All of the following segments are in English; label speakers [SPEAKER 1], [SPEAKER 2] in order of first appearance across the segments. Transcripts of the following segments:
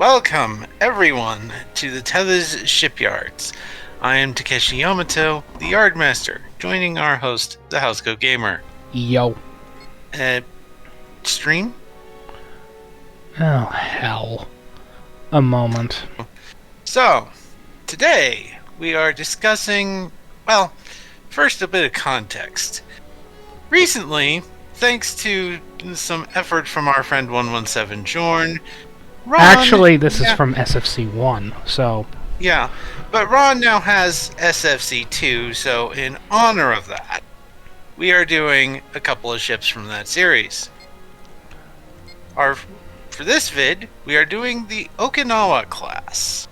[SPEAKER 1] Welcome, everyone, to the Tethys Shipyards. I am Takeshi Yamato, the Yardmaster, joining our host, the Housecoat Gamer.
[SPEAKER 2] Yo.
[SPEAKER 1] Stream?
[SPEAKER 2] Oh, hell. A moment.
[SPEAKER 1] So, today we are discussing, well, first a bit of context. Recently, thanks to some effort from our friend 117 Jorn, Ron...
[SPEAKER 2] Actually, this is from SFC1, so...
[SPEAKER 1] Yeah, but Ron now has SFC2, so in honor of that, we are doing a couple of ships from that series. For this vid, we are doing the Okinawa-Class.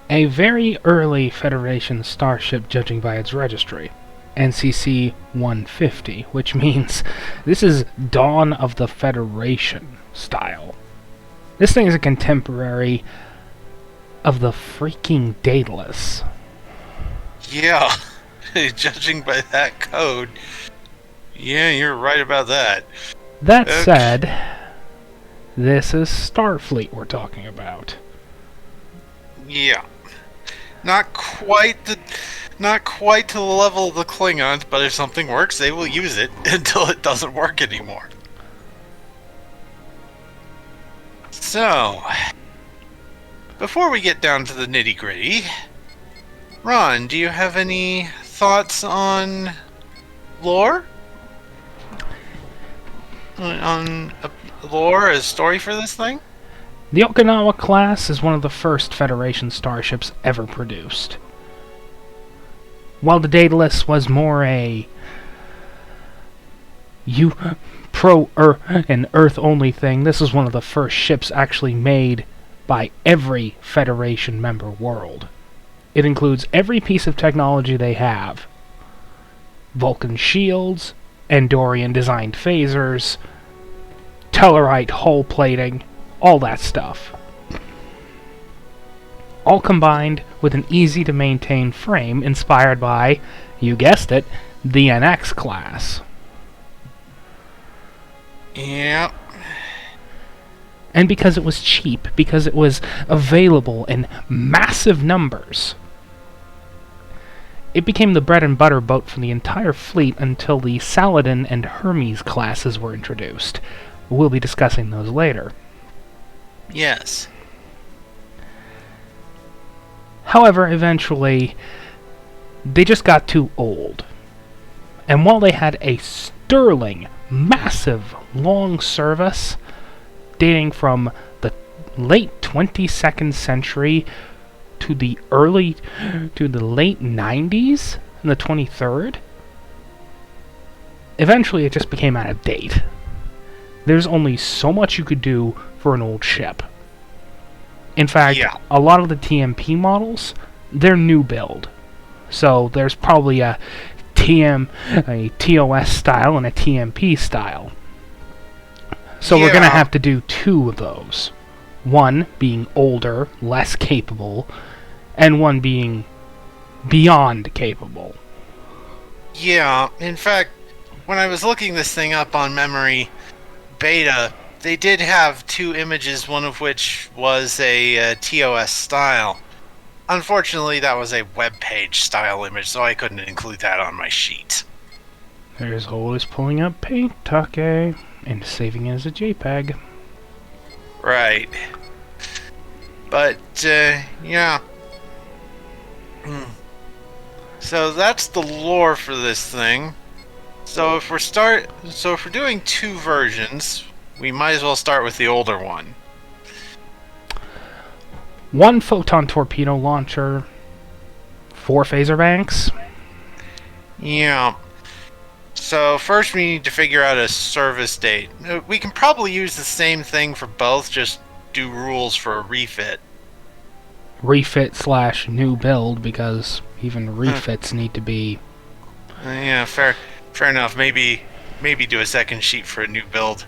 [SPEAKER 2] A very early Federation starship judging by its registry. NCC 150, which means this is Dawn of the Federation style. This thing is a contemporary of the freaking Daedalus.
[SPEAKER 1] Yeah, judging by that code, yeah, you're right about that.
[SPEAKER 2] That said, this is Starfleet we're talking about.
[SPEAKER 1] Yeah, not quite to the level of the Klingons, but if something works, they will use it until it doesn't work anymore. So, before we get down to the nitty-gritty, Ron, do you have any thoughts on lore? On lore as story for this thing?
[SPEAKER 2] The Okinawa-Class is one of the first Federation starships ever produced. While the Daedalus was more an Earth-only thing, this is one of the first ships actually made by every Federation member world. It includes every piece of technology they have. Vulcan shields, Andorian-designed phasers, Tellarite hull plating, all that stuff. All combined with an easy-to-maintain frame inspired by, you guessed it, the NX class.
[SPEAKER 1] Yeah.
[SPEAKER 2] And because it was cheap, because it was available in massive numbers, it became the bread and butter boat for the entire fleet until the Saladin and Hermes classes were introduced. We'll be discussing those later.
[SPEAKER 1] Yes.
[SPEAKER 2] However, eventually, they just got too old. And while they had a sterling, massive, long service, dating from the late 22nd century to the late 90s, in the 23rd, eventually it just became out of date. There's only so much you could do for an old ship. In fact, a lot of the TMP models, they're new build. So there's probably a TOS style and a TMP style. So we're going to have to do two of those. One being older, less capable, and one being beyond capable.
[SPEAKER 1] Yeah, in fact, when I was looking this thing up on Memory Beta, they did have two images, one of which was a TOS style. Unfortunately, that was a web page style image, so I couldn't include that on my sheet.
[SPEAKER 2] There's always pulling up Paint Take and saving it as a JPEG.
[SPEAKER 1] Right. But, yeah. So that's the lore for this thing. So if we're doing two versions, we might as well start with the older one.
[SPEAKER 2] One photon torpedo launcher, 4 phaser banks.
[SPEAKER 1] Yeah. So first we need to figure out a service date. We can probably use the same thing for both, just do rules for a refit.
[SPEAKER 2] Refit / new build, because even refits need to be...
[SPEAKER 1] Yeah, fair enough. Maybe do a second sheet for a new build.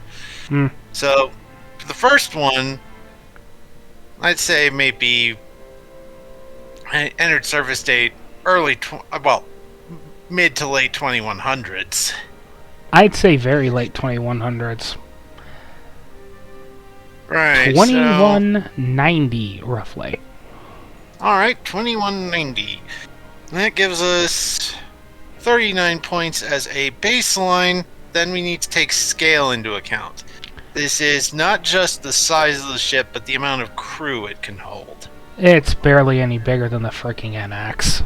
[SPEAKER 1] So, for the first one, I'd say maybe entered service date mid to late 2100s.
[SPEAKER 2] I'd say very late 2100s.
[SPEAKER 1] Right, so...
[SPEAKER 2] 2190, roughly.
[SPEAKER 1] Alright, 2190. That gives us 39 points as a baseline. Then we need to take scale into account. This is not just the size of the ship, but the amount of crew it can hold.
[SPEAKER 2] It's barely any bigger than the freaking NX.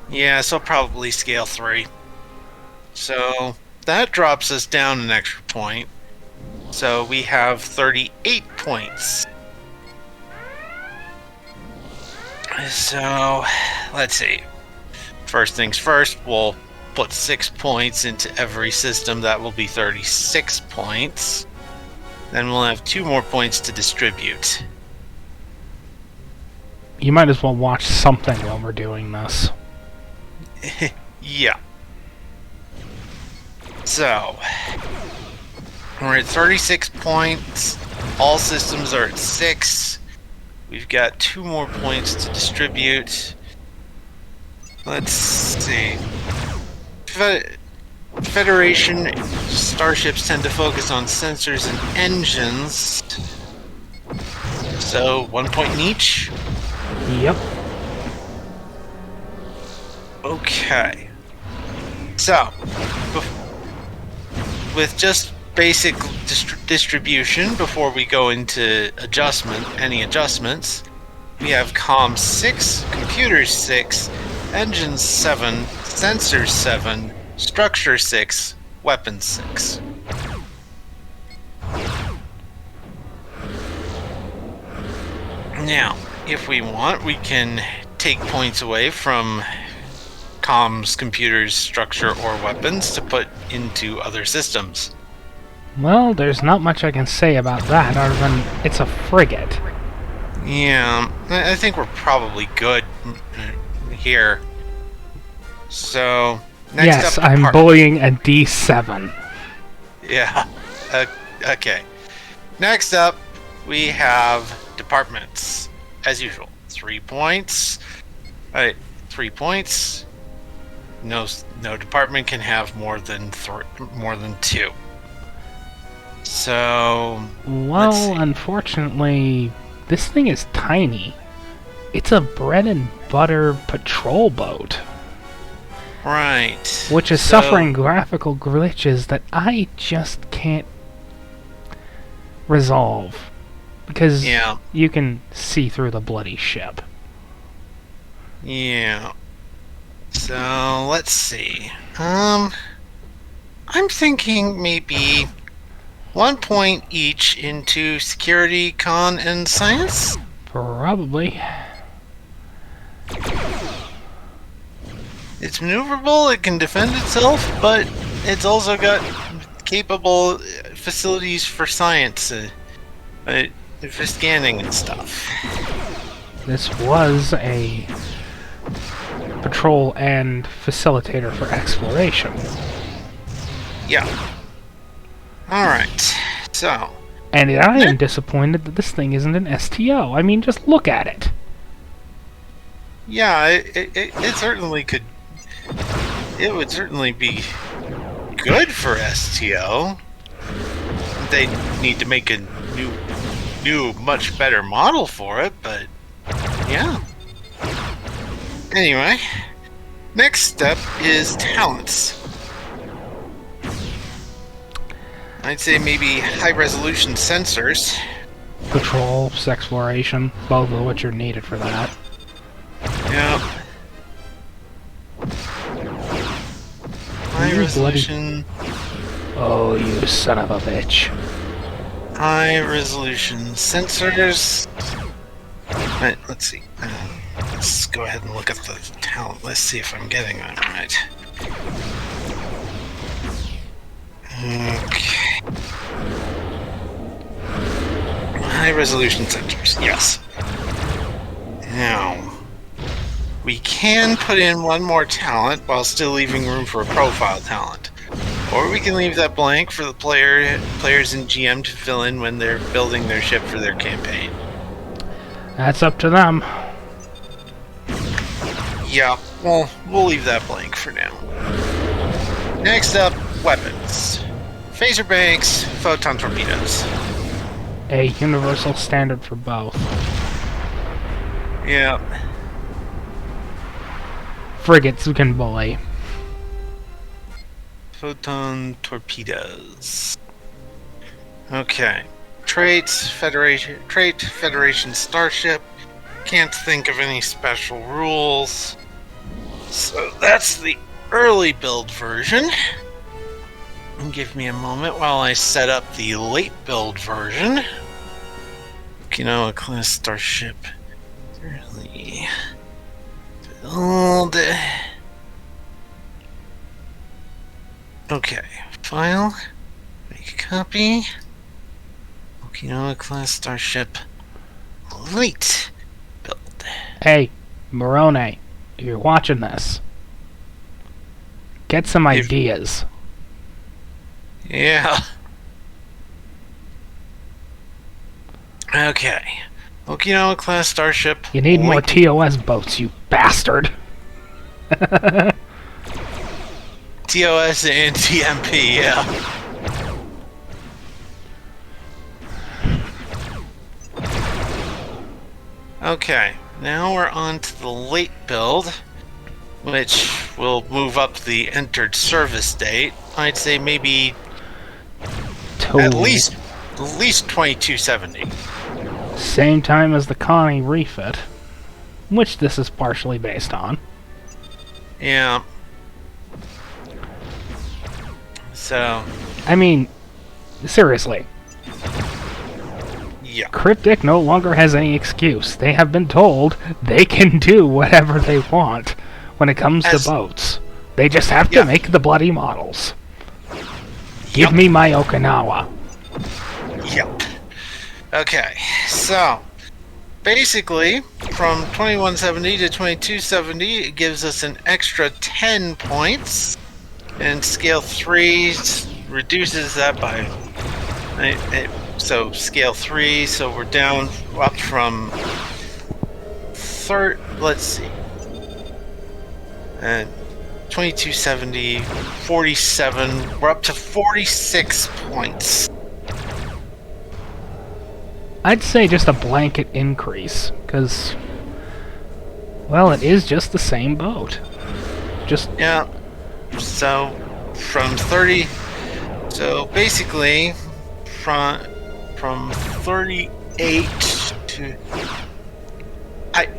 [SPEAKER 1] Yeah, so probably scale 3. So that drops us down an extra point. So we have 38 points. So, let's see. First things first, we'll put 6 points into every system. That will be 36 points. Then we'll have 2 more points to distribute.
[SPEAKER 2] You might as well watch something while we're doing this.
[SPEAKER 1] Yeah. So, we're at 36 points. All systems are at 6. We've got 2 more points to distribute. Let's see. Federation starships tend to focus on sensors and engines. So, 1 point in each.
[SPEAKER 2] Yep.
[SPEAKER 1] Okay. So, with just basic distribution before we go into any adjustments, we have comms 6, computers 6, engines 7, sensors 7, structure 6, weapons 6. Now, if we want, we can take points away from comms, computers, structure, or weapons to put into other systems.
[SPEAKER 2] Well, there's not much I can say about that other than it's a frigate.
[SPEAKER 1] Yeah, I think we're probably good here. So, next up...
[SPEAKER 2] I'm bullying a D7.
[SPEAKER 1] Yeah, okay. Next up, we have departments. As usual, 3 points. Alright, 3 points. No department can have more than 2. So,
[SPEAKER 2] well, unfortunately, this thing is tiny. It's a bread and butter patrol boat.
[SPEAKER 1] Right.
[SPEAKER 2] Which is suffering graphical glitches that I just can't resolve. Because you can see through the bloody ship.
[SPEAKER 1] Yeah. So, let's see. I'm thinking maybe 1 point each into security, con, and science?
[SPEAKER 2] Probably.
[SPEAKER 1] It's maneuverable, it can defend itself, but it's also got capable facilities for science, for scanning and stuff.
[SPEAKER 2] This was a patrol and facilitator for exploration.
[SPEAKER 1] Yeah. Alright, so...
[SPEAKER 2] And I am disappointed that this thing isn't an STO. I mean, just look at it.
[SPEAKER 1] Yeah, it certainly could... It would certainly be good for STO. They need to make a new, much better model for it, but... Yeah. Anyway, next step is talents. I'd say maybe high-resolution sensors.
[SPEAKER 2] Patrol, exploration, both of which are needed for that.
[SPEAKER 1] Yeah. High-resolution...
[SPEAKER 2] Oh, you son of a bitch.
[SPEAKER 1] High-resolution sensors... Right, let's see. Let's go ahead and look at the talent list, see if I'm getting that right. Okay. High-resolution sensors, yes. Now, we can put in one more talent while still leaving room for a profile talent. Or we can leave that blank for the players and GM to fill in when they're building their ship for their campaign. That's
[SPEAKER 2] up to them.
[SPEAKER 1] Yeah, well, we'll leave that blank for now. Next up, weapons. Phaser banks, photon torpedoes.
[SPEAKER 2] A universal standard for both.
[SPEAKER 1] Yeah.
[SPEAKER 2] Frigates can bully.
[SPEAKER 1] Photon torpedoes. Okay. Trait Federation Starship. Can't think of any special rules. So that's the early build version. Give me a moment while I set up the late build version. Okinawa-Class Starship. Early build. Okay. File. Make a copy. Okinawa-Class Starship. Late build.
[SPEAKER 2] Hey, Morone, if you're watching this, get some ideas.
[SPEAKER 1] Yeah. Okay. Okinawa-Class Starship.
[SPEAKER 2] You need more TOS boats, you bastard.
[SPEAKER 1] TOS and TMP, yeah. Okay, now we're on to the late build, which will move up the entered service date. I'd say maybe at least 2270.
[SPEAKER 2] Same time as the Connie refit, which this is partially based on.
[SPEAKER 1] Yeah. So,
[SPEAKER 2] I mean, seriously.
[SPEAKER 1] yeah.
[SPEAKER 2] Cryptic no longer has any excuse. They have been told they can do whatever they want when it comes to boats. They just have to make the bloody models. Give me my Okinawa.
[SPEAKER 1] Yep. Okay, so basically from 2170 to 2270 it gives us an extra 10 points, and scale 3 reduces that by so scale 3, so we're down up from let's see, and 2270 47, we're up to 46 points.
[SPEAKER 2] I'd say just a blanket increase, because, well, it is just the same boat. Just...
[SPEAKER 1] Yeah. So, from 30... So, basically, from 38 to...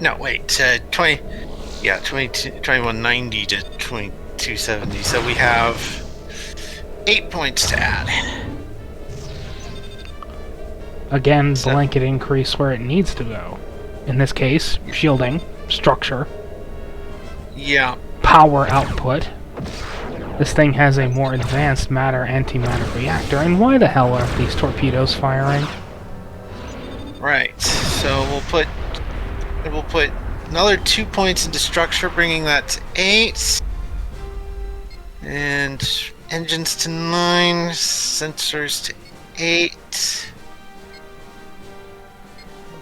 [SPEAKER 1] No, wait, 20... Yeah, 2190 to 2270. So we have 8 points to add.
[SPEAKER 2] Again, blanket increase where it needs to go. In this case, shielding, structure, power output. This thing has a more advanced matter antimatter reactor, and why the hell are these torpedoes firing?
[SPEAKER 1] Right. So we'll put another 2 points into structure, bringing that to 8. And engines to 9, sensors to 8.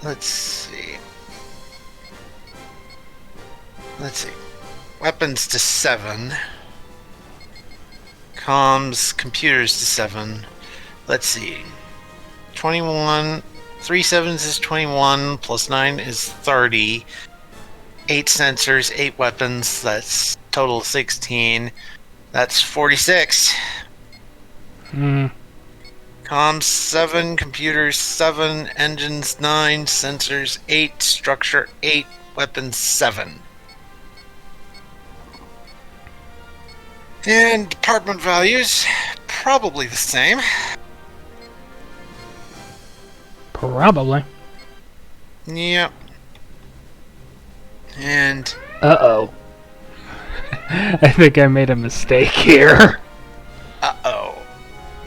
[SPEAKER 1] Let's see. Weapons to 7. Comms, computers to 7. Let's see. 21. 3 sevens is 21, plus 9 is 30. 8 sensors, 8 weapons, that's total 16. That's 46. Comms 7, computers 7, engines 9, sensors 8, structure 8, weapons 7. And department values, probably the same.
[SPEAKER 2] Probably.
[SPEAKER 1] Yep. And...
[SPEAKER 2] Uh-oh. I think I made a mistake here.
[SPEAKER 1] Uh-oh.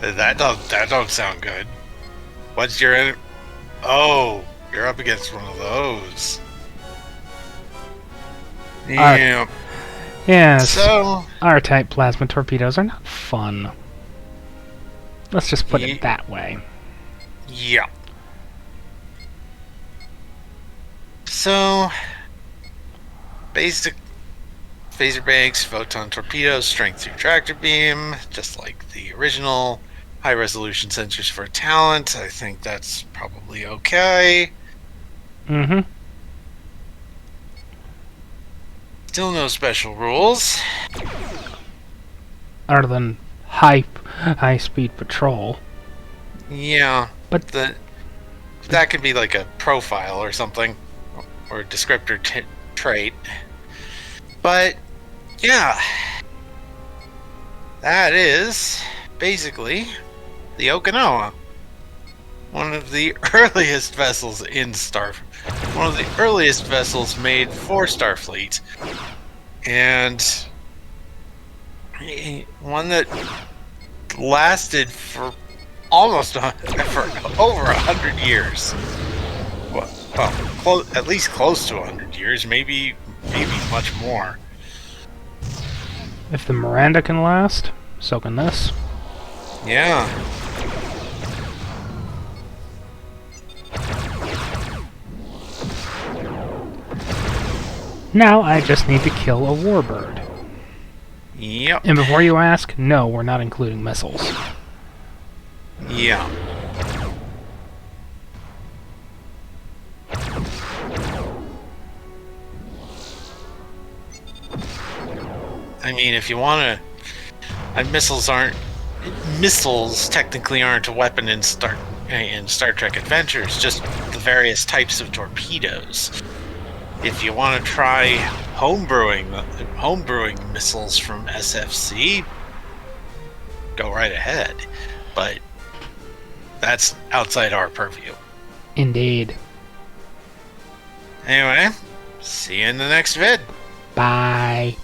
[SPEAKER 1] That don't sound good. What's your... Oh, you're up against one of those. Yeah.
[SPEAKER 2] Yes.
[SPEAKER 1] So...
[SPEAKER 2] R-type plasma torpedoes are not fun. Let's just put it that way.
[SPEAKER 1] Yeah. So... Basic... Phaser banks, photon torpedoes, strength through tractor beam, just like the original. high resolution sensors for talent. I think that's probably okay.
[SPEAKER 2] Mm-hmm.
[SPEAKER 1] Still no special rules.
[SPEAKER 2] Other than high speed patrol.
[SPEAKER 1] Yeah,
[SPEAKER 2] But
[SPEAKER 1] that could be like a profile or something, or a descriptor trait. But yeah, that is basically the Okinawa, one of the earliest vessels in one of the earliest vessels made for Starfleet, and one that lasted for for over 100 years. Well, at least close to 100 years, maybe much more.
[SPEAKER 2] if the Miranda can last, so can this.
[SPEAKER 1] Yeah.
[SPEAKER 2] Now I just need to kill a warbird.
[SPEAKER 1] Yep.
[SPEAKER 2] And before you ask, no, we're not including missiles.
[SPEAKER 1] Yeah. I mean, if you want to, missiles technically aren't a weapon in Star Trek Adventures, just the various types of torpedoes. If you want to try homebrewing missiles from SFC, go right ahead. But that's outside our purview.
[SPEAKER 2] Indeed.
[SPEAKER 1] Anyway, see you in the next vid.
[SPEAKER 2] Bye.